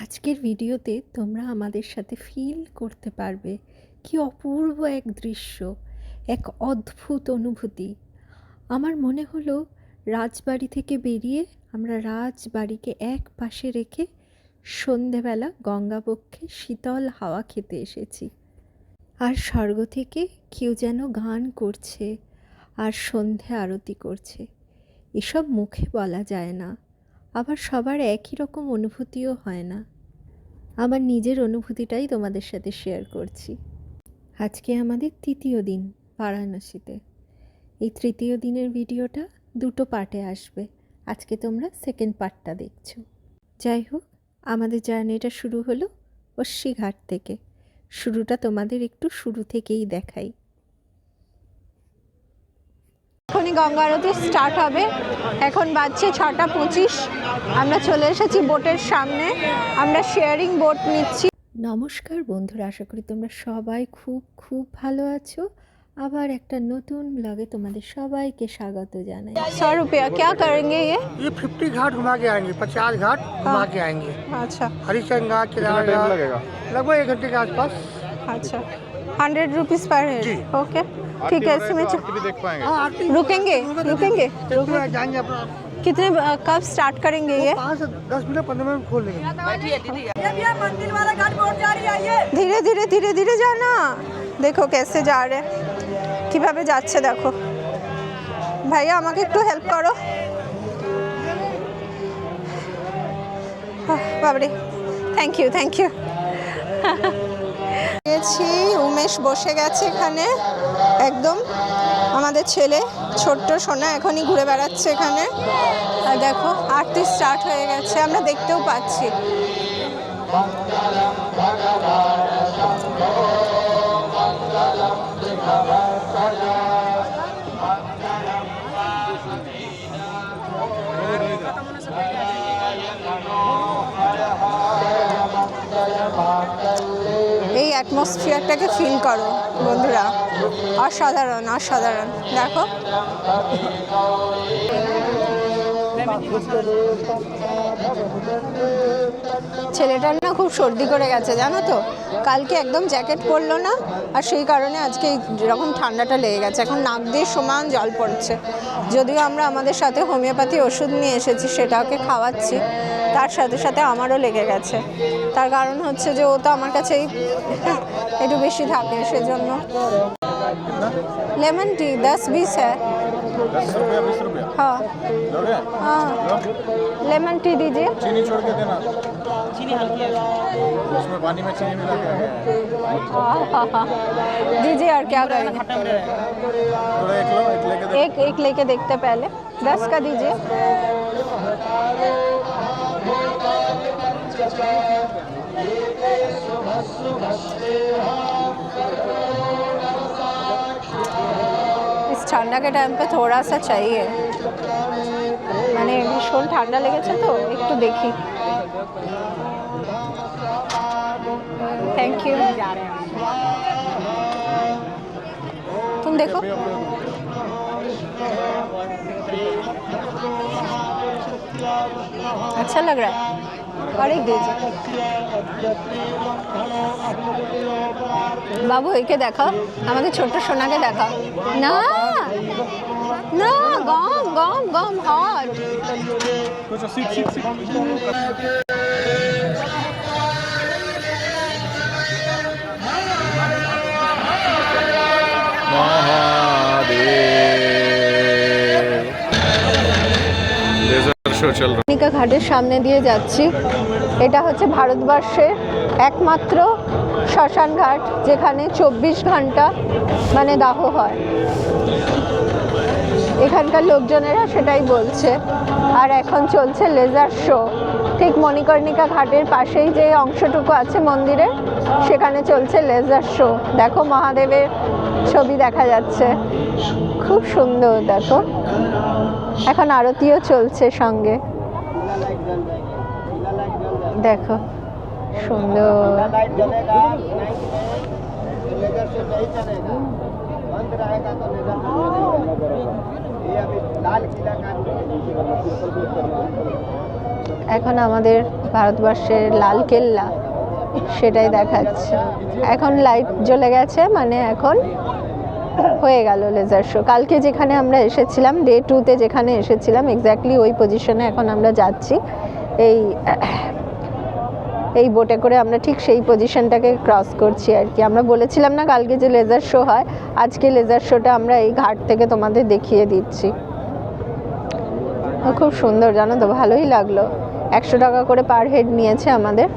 আজকের ভিডিওতে তোমরা আমাদের সাথে ফিল করতে পারবে কি অপূর্ব এক দৃশ্য, এক অদ্ভুত অনুভূতি। আমার মনে হলো রাজবাড়ি থেকে বেরিয়ে আমরা রাজবাড়িকে এক পাশে রেখে সন্ধেবেলা গঙ্গাবক্ষে শীতল হাওয়া খেতে এসেছি। আর স্বর্গ থেকে কেউ যেন গান করছে আর সন্ধে আরতি করছে। এসব মুখে বলা যায় না, আবার সবার একই রকম অনুভূতিও হয় না। আমার নিজের অনুভূতিটাই তোমাদের সাথে শেয়ার করছি। আজকে আমাদের তৃতীয় দিন বারাণসীতে। এই তৃতীয় দিনের ভিডিওটা দুটো পার্টে আসবে। আজকে তোমরা সেকেন্ড পার্টটা দেখছো। যাই হোক, আমাদের জার্নিটা শুরু হলো অস্বীঘাট থেকে। শুরুটা তোমাদের একটু শুরু থেকেই দেখাই। এখনই গঙ্গা আরতি স্টার্ট হবে। এখন বাজছে 6:25। আমরা চলে এসেছি বোটের সামনে। আমরা শেয়ারিং বোট নিচ্ছি। নমস্কার বন্ধুরা, আশা করি তোমরা সবাই খুব খুব ভালো আছো। আবার একটা নতুন ব্লগে তোমাদের সবাইকে স্বাগত জানাই। 100 रुपया क्या करेंगे ये 50 घाट घुमा के आएंगे, 50 घाट घुमा के आएंगे। अच्छा हरिशंकर घाट, केदार घाट लगभग 1 घंटे के आसपास। अच्छा 100 रुपीज़ पर हेड। जी। ओके ठीक है। इसमें भी देख पाएंगे। हाँ, आरती रुकेंगे रुकेंगे जाएंगे अपना। कितने कब स्टार्ट करेंगे ये 5 से 10 मिनट 15 मिनट खोल देंगे। मंदिर वाला घाट पहुंच जा रही है। धीरे धीरे धीरे धीरे जाना। देखो कैसे जा रहे हैं, কিভাবে যাচ্ছে দেখো। ভাইয়া আমাকে একটু হেল্প করো। বাবারে, থ্যাংক ইউ থ্যাংক ইউ। গেছি, উমেশ বসে গেছে এখানে একদম। আমাদের ছেলে ছোট্ট সোনা এখনই ঘুরে বেড়াচ্ছে এখানে। আর দেখো আরতি স্টার্ট হয়ে গেছে, আমরা দেখতেও পাচ্ছি। এই অ্যাটমসফিয়ারটাকে ফিল করো বন্ধুরা, অসাধারণ অসাধারণ। দেখো ছেলেটার না খুব সর্দি করে গেছে জানো তো। কালকে একদম জ্যাকেট পরলো না, আর সেই কারণে আজকে এরকম ঠান্ডাটা লেগে গেছে। এখন নাক দিয়ে সমান জল পড়ছে। যদিও আমরা আমাদের সাথে হোমিওপ্যাথি ওষুধ নিয়ে এসেছি, সেটাকে খাওয়াচ্ছি, তার সাথে সাথে আমারও লেগে গেছে। তার কারণ হচ্ছে যে ও তো আমার কাছেই একটু বেশি থাকে, সেজন্য। लेमन टी 10-20 है। 10 रुपया 20 रुपया। हाँ लोगे? हाँ, लेमन टी दीजिए। चीनी छोड़ के देना। चीनी हल्की है, उसमें पानी में चीनी मिला के हाँ दीजिए। और क्या करेंगे? थोड़ा एक लो, एक लेके दे। एक लेके देखते पहले। 10 का दीजिए। इस ठंडा के टाइम पे थोड़ा सा चाहिए। মানে ভীষণ ঠান্ডা লেগেছে তো, একটু দেখি। Thank you. तुम देखो। अच्छा लग रहा है। और एक दीजिए। বাবু একে দেখাও, আমাদের ছোট্ট সোনাকে দেখাও। না না, গম গম গম হট। कुछ सीख सीख सीख। কর্ণিকা ঘাটের সামনে দিয়ে যাচ্ছি। এটা হচ্ছে ভারতবর্ষের একমাত্র শ্মশান ঘাট যেখানে 24 ঘন্টা মানে দাহ হয়। এখানকার লোকজনেরা সেটাই বলছে। আর এখন চলছে লেজার শো। ঠিক মণিকর্ণিকা ঘাটের পাশেই যে অংশটুকু আছে মন্দিরের, সেখানে চলছে লেজার শো। দেখো মহাদেবের ছবি দেখা যাচ্ছে, খুব সুন্দর। দেখো এখন আরতিও চলছে সঙ্গে। দেখো সুন্দর। এখন আমাদের ভারতবর্ষের লাল কেল্লা সেটাই দেখাচ্ছে। এখন লাইট জ্বলে গেছে, মানে এখন হয়ে গেল লেজার শো। কালকে যেখানে আমরা এসেছিলাম, ডে 2-তে যেখানে এসেছিলাম এক্স্যাক্টলি ওই পজিশনে এখন আমরা যাচ্ছি। এই বোটে করে আমরা ঠিক সেই পজিশনটাকে ক্রস করছি আর কি। আমরা বলেছিলাম না কালকে যে লেজার শো হয়, আজকে লেজার শোটা আমরা এই ঘাট থেকে তোমাদের দেখিয়ে দিচ্ছি। খুব সুন্দর, জানো তো, ভালোই লাগলো। 100 টাকা করে পার হেড নিয়েছে আমাদের,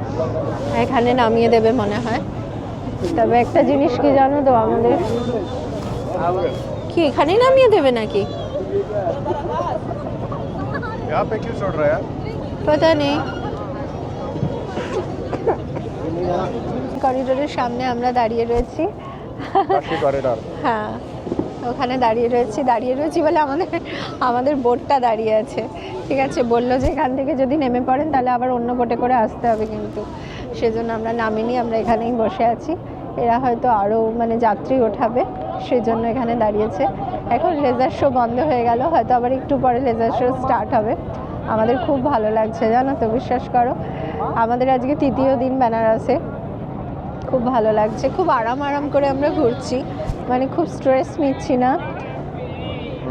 এখানে নামিয়ে দেবে মনে হয়। তবে একটা জিনিস কি জানো তো, আমাদের কি এখানেই নামিয়ে দেবে নাকি? यहाँ पे क्यों छोड़ रहा है यार? पता नहीं। করিডোরের সামনে আমরা দাঁড়িয়ে রয়েছি। काशी कॉरिडोर। হ্যাঁ, ওখানে দাঁড়িয়ে রয়েছি বলে আমাদের বোটটা দাঁড়িয়ে আছে। ঠিক আছে, বললো যে এখান থেকে যদি নেমে পড়েন তাহলে আবার অন্য বোটে করে আসতে হবে, কিন্তু সেজন্য আমরা নামিনি, আমরা এখানেই বসে আছি। এরা হয়তো আরও মানে যাত্রী ওঠাবে, সেজন্য এখানে দাঁড়িয়েছে। এখন লেজার শো বন্ধ হয়ে গেল, হয়তো আবার একটু পরে লেজার শো স্টার্ট হবে। আমাদের খুব ভালো লাগছে, জানো তো, বিশ্বাস করো। আমাদের আজকে 3য় দিন বেনারসে, খুব ভালো লাগছে। খুব আরাম করে আমরা ঘুরছি, মানে খুব স্ট্রেস নিচ্ছি না।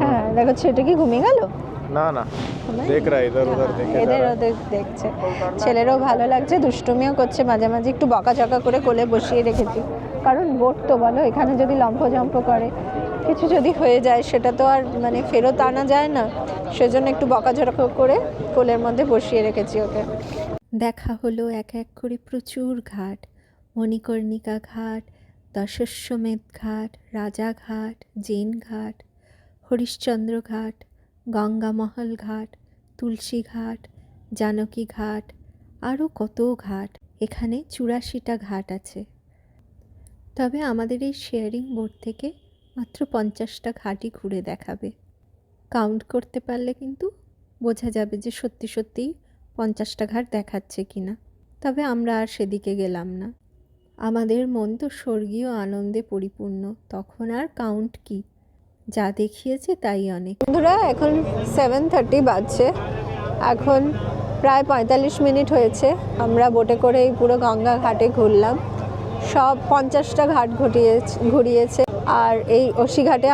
হ্যাঁ, দেখো ছেলেটা কি ঘুমিয়ে গেল? ना ना देख रहा है इधर उधर देखे जा এদের रहा है। ওদের দেখছে। ছেলেরও ভালো লাগছে, দুষ্টুমিও করছে মাঝে মাঝে, একটু বকাঝকা করে কোলে বসিয়ে রেখেছি। কারণ বোট তো, বলো, এখানে যদি লম্ফ করে কিছু যদি হয়ে যায় সেটা তো আর মানে ফেরত আনা যায় না, সেজন্য একটু বকাঝকা করে কোলের মধ্যে বসিয়ে রেখেছি ওকে। দেখা হলো এক এক করে প্রচুর ঘাট, মণিকর্ণিকা ঘাট, দশাশ্বমেধ ঘাট, রাজাঘাট, জেন ঘাট, হরিশ্চন্দ্র ঘাট, গঙ্গামহল ঘাট, তুলসী ঘাট, জানকী ঘাট, আরও কত ঘাট। এখানে 84টা ঘাট আছে। তবে আমাদের এই শেয়ারিং বোট থেকে মাত্র 50টা ঘাটই ঘুরে দেখাবে। কাউন্ট করতে পারলে কিন্তু বোঝা যাবে যে সত্যি সত্যিই 50টা ঘাট দেখাচ্ছে কিনা। তবে আমরা আর সেদিকে গেলাম না, আমাদের মন তো স্বর্গীয় আনন্দে পরিপূর্ণ, তখন আর কাউন্ট কি, যা দেখিয়েছে তাই অনেক। বন্ধুরা, এখন 7:30 বাজছে, এখন প্রায় 45 মিনিট হয়েছে আমরা বোটে করে এই পুরো গঙ্গা ঘাটে ঘুরলাম। সব 50টা ঘাট ঘুরিয়েছে, আর এই অসি ঘাটে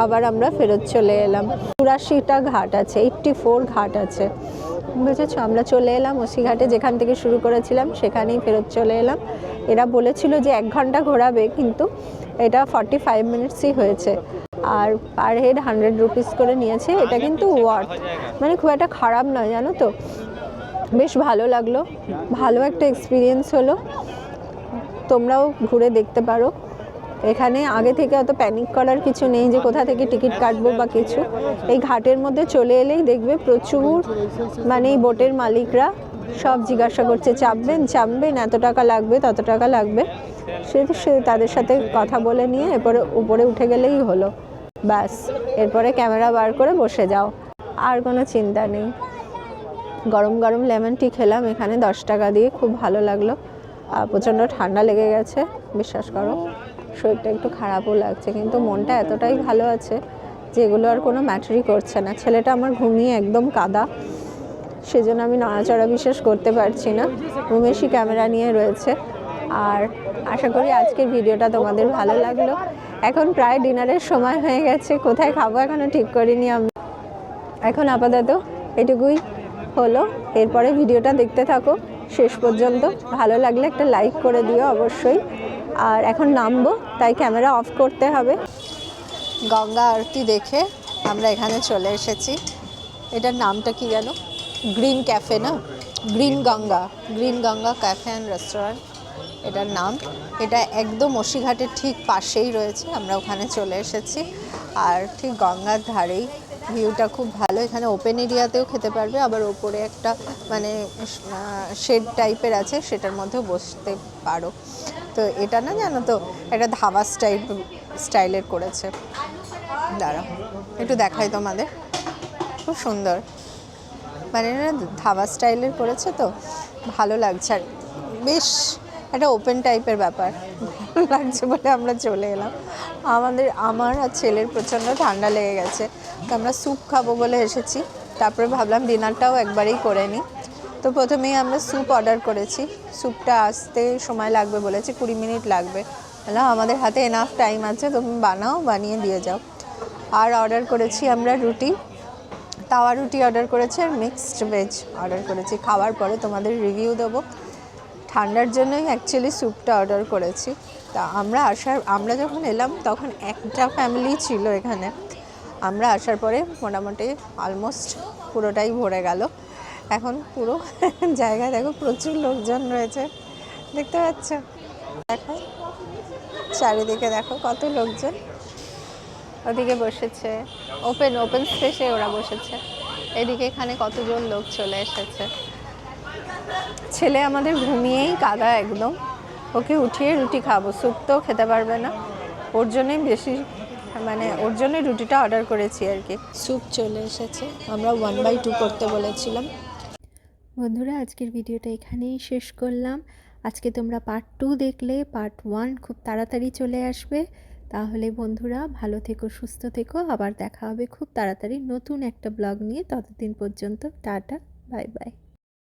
আবার আমরা ফেরত চলে এলাম। 84টা ঘাট আছে, 84 ঘাট আছে, বুঝেছো। আমরা চলে এলাম অসি ঘাটে, যেখান থেকে শুরু করেছিলাম সেখানেই ফেরত চলে এলাম। এরা বলেছিল যে 1 ঘন্টা ঘোরাবে, কিন্তু এটা 45 মিনিটসই হয়েছে। আর পার হেড 100 রুপিস করে নিয়েছে। এটা কিন্তু ওয়ার্থ, মানে খুব একটা খারাপ নয়, জানো তো। বেশ ভালো লাগলো, ভালো একটা এক্সপিরিয়েন্স হলো। তোমরাও ঘুরে দেখতে পারো। এখানে আগে থেকে অত প্যানিক করার কিছু নেই যে কোথা থেকে টিকিট কাটবো বা কিছু। এই ঘাটের মধ্যে চলে এলেই দেখবে প্রচুর, মানে এই বোটের মালিকরা সব জিজ্ঞাসা করছে, চাপবেন, এত টাকা লাগবে, তত টাকা লাগবে। সে তাদের সাথে কথা বলে নিয়ে এরপরে উপরে উঠে গেলেই হলো, ব্যাস। এরপরে ক্যামেরা বার করে বসে যাও, আর কোনো চিন্তা নেই। গরম গরম লেমন টি খেলাম এখানে 10 টাকা দিয়ে, খুব ভালো লাগলো। প্রচণ্ড ঠান্ডা লেগে গেছে, বিশ্বাস করো। শরীরটা একটু খারাপও লাগছে, কিন্তু মনটা এতটাই ভালো আছে যে এগুলো আর কোনো ম্যাটারই করছে না। ছেলেটা আমার ঘুমিয়ে একদম কাদা, সেজন্য আমি নড়াচড়া বিশেষ করতে পারছি না। উমেশই ক্যামেরা নিয়ে রয়েছে। আর আশা করি আজকের ভিডিওটা তোমাদের ভালো লাগলো। এখন প্রায় ডিনারের সময় হয়ে গেছে, কোথায় খাবো এখনও ঠিক করিনি আমি। এখন আপাতত এটুকুই হলো, এরপরে ভিডিওটা দেখতে থাকো শেষ পর্যন্ত। ভালো লাগলে একটা লাইক করে দিও অবশ্যই। আর এখন নামবো, তাই ক্যামেরা অফ করতে হবে। গঙ্গা আরতি দেখে আমরা এখানে চলে এসেছি। এটার নামটা কি জানো? গ্রিন ক্যাফে না, green Ganga cafe and restaurant এটার নাম। এটা একদম অসিঘাটের ঠিক পাশেই রয়েছে, আমরা ওখানে চলে এসেছি। আর ঠিক গঙ্গার ধারেই, ভিউটা খুব ভালো। এখানে ওপেন এরিয়াতেও খেতে পারবে, আবার ওপরে একটা মানে শেড টাইপের আছে, সেটার মধ্যেও বসতে পারো। তো এটা না, জানো তো, একটা ধাবা স্টাইলের করেছে। দাঁড়াও একটু দেখাই তোমাদের, খুব সুন্দর, মানে ধাবা স্টাইলের করেছে, তো ভালো লাগছে। আর বেশ একটা ওপেন টাইপের ব্যাপার, ভালো লাগছে বলে আমরা চলে এলাম। আমার আর ছেলের প্রচণ্ড ঠান্ডা লেগে গেছে, তো আমরা স্যুপ খাবো বলে এসেছি। তারপরে ভাবলাম ডিনারটাও একবারেই করে নিই। তো তো প্রথমেই আমরা স্যুপ অর্ডার করেছি, স্যুপটা আসতে সময় লাগবে বলেছে, 20 মিনিট লাগবে। বললাম আমাদের হাতে এনাফ টাইম আছে, তুমি বানাও, বানিয়ে দিয়ে যাও। আর অর্ডার করেছি আমরা রুটি, তাওয়া রুটি অর্ডার করেছি, আর মিক্সড ভেজ অর্ডার করেছি। খাওয়ার পরে তোমাদের রিভিউ দেবো। ঠান্ডার জন্যই অ্যাকচুয়ালি স্যুপটা অর্ডার করেছি। তা আমরা যখন এলাম তখন একটা ফ্যামিলি ছিল এখানে, আমরা আসার পরে মোটামুটি অলমোস্ট পুরোটাই ভরে গেল। এখন পুরো জায়গায় দেখো প্রচুর লোকজন রয়েছে, দেখতে পাচ্ছ? দেখো চারিদিকে দেখো কত লোকজন, ওদিকে বসেছে ওপেন স্পেসে ওরা বসেছে, এদিকে এখানে কতজন লোক চলে এসেছে। ছেলে আমাদের ঘুমিয়েই কাদা একদম, ওকে উঠিয়ে রুটি খাবো, স্যুপ তো খেতে পারবে না, ওর জন্যই বেশি ওর জন্যই রুটিটা অর্ডার করেছি আর কি। স্যুপ চলে এসেছে, আমরা 1/2 করতে বলেছিলাম। বন্ধুরা আজকের ভিডিওটা এখানেই শেষ করলাম। আজকে তোমরা পার্ট 2 দেখলে, পার্ট 1 খুব তাড়াতাড়ি চলে আসবে। তাহলে বন্ধুরা ভালো থেকো, সুস্থ থেকো, আবার দেখা হবে খুব তাড়াতাড়ি নতুন একটা ব্লগ নিয়ে। ততদিন পর্যন্ত টাটা, বাই বাই।